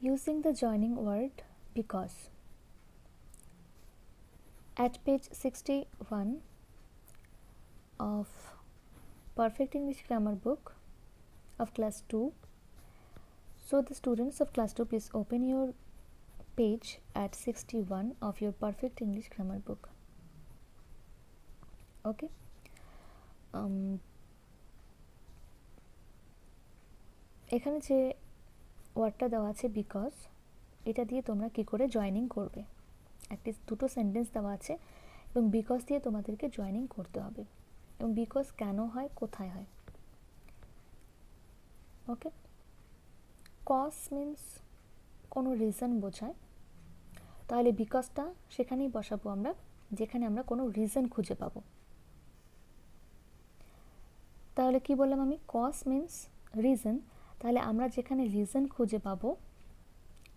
Using the joining word because. At page 61 of Perfect English Grammar book of class 2. So the students of class 2, please open your page at 61 of your Perfect English Grammar book. Okay. এখানে যে ওয়ার্ডটা দেওয়া আছে because, এটা দিয়ে তোমরা কি করে জয়েনিং করবে। একটি দুটো সেন্টেন্স দেওয়া আছে এবং বিকজ দিয়ে তোমাদেরকে জয়েনিং করতে হবে, এবং বিকজ কেন হয়, কোথায় হয়। ওকে, কজ মিন্স কোনো রিজন বোঝায়, তাহলে বিকজটা সেখানেই বসাবো আমরা যেখানে আমরা কোনো রিজন খুঁজে পাবো। তাহলে কি বললাম আমি, কজ মিন্স রিজন, তাহলে আমরা যেখানে রিজন খুঁজে পাবো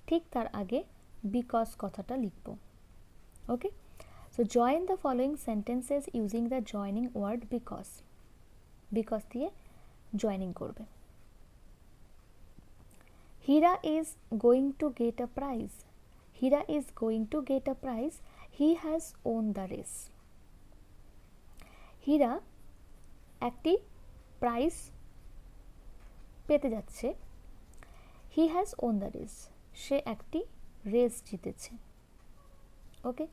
ঠিক তার আগে বিকজ কথাটা লিখব। Okay, so join the following sentences using the joining word because. Because দিয়ে জয়নিং করবে। Hira is going to get a prize. Hira is going to get a prize. He has won the race. Hira একটি prize পেতে যাচ্ছে। He has won the race, সে একটি race জিতেছে। ওকে,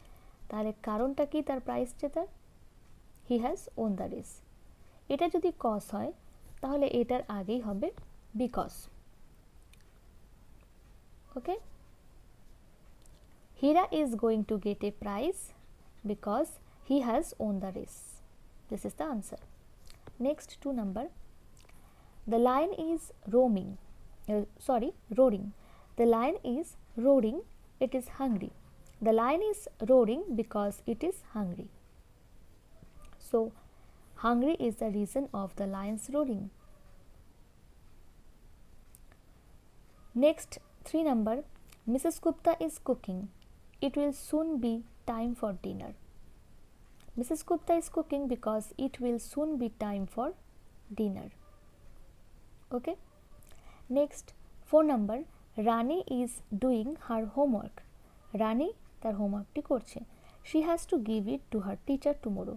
তাহলে কারণটা কি তার প্রাইজ জেতার? হি হ্যাজ ওন দ্য রেস। এটা যদি কজ হয় তাহলে এটার আগেই হবে because. Okay, Hira is going to get a prize because he has won the race. This is the answer. Next, 2 number. The lion is roaring. The lion is roaring. It is hungry. The lion is roaring because it is hungry. So, hungry is the reason of the lion's roaring. Next, 3 number. Mrs. Gupta is cooking. It will soon be time for dinner. Mrs. Gupta is cooking because it will soon be time for dinner. Okay. Next, 4 number. Rani is doing her homework. Rani তার হোমওয়ার্কটি করছে। She has to give it to her teacher tomorrow.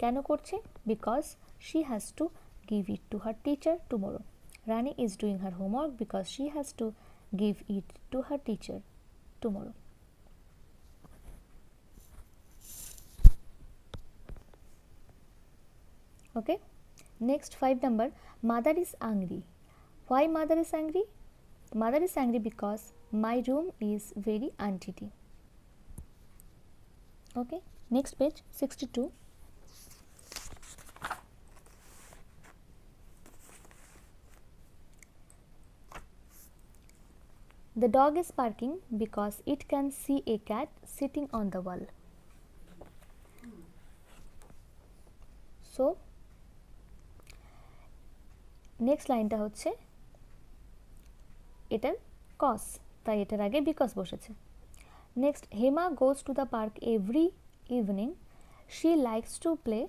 কেন করছে? Because she has to give it to her teacher tomorrow. Rani is doing her homework because she has to give it to her teacher tomorrow. Okay. Next, 5 number. Mother is angry. Why mother is angry? Mother is angry because my room is very untidy. Okay. Next page, 62. The dog is barking because it can see a cat sitting on the wall. So, next লাইনটা হচ্ছে এটার cause, তাই এটার আগে because বসেছে। Next, Hema goes to the park every evening. She likes to play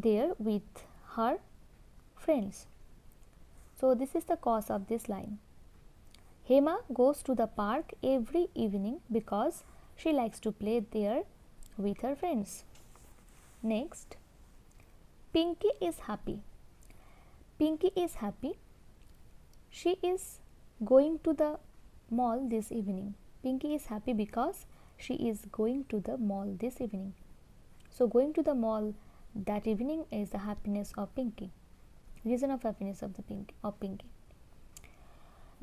there with her friends. So this is the cause of this line. Hema goes to the park every evening because she likes to play there with her friends. Next, Pinky is happy. Pinky is happy. She is going to the mall this evening. Pinky is happy because she is going to the mall this evening. So, going to the mall that evening is the happiness of Pinky. Reason of happiness of Pinky.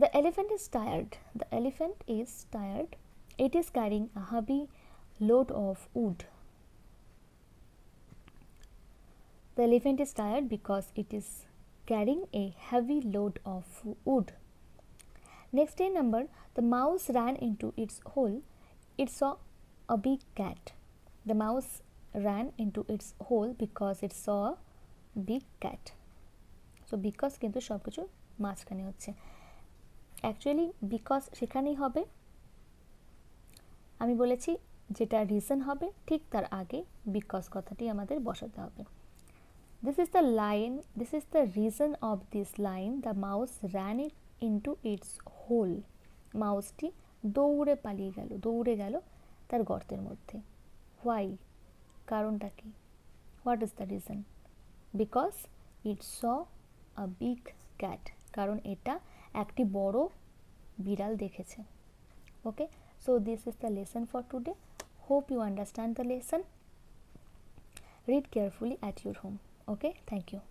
The elephant is tired. The elephant is tired. It is carrying a heavy load of wood. The elephant is tired because it is carrying a heavy load of wood. Next, 10 number. The mouse ran into its hole. It saw a big cat. The mouse ran into its hole because it saw a big cat. So, because কিন্তু সব কিছু মাঝখানে হচ্ছে। Actually because সেখানেই হবে। আমি বলেছি যেটা রিজন হবে ঠিক তার আগে বিকজ কথাটি আমাদের বসাতে হবে। This is the line, this is the reason of this line. The mouse ran it into its hole. মাউসটি দৌড়ে গেল তার গর্তের মধ্যে। হোয়াই, কারণটা কি? What is the reason? Because it saw a big cat, কারণ এটা একটি বড় বিড়াল দেখেছে। ওকে, so this is the lesson for today. Hope you understand the lesson. Read carefully at your home. Okay, thank you.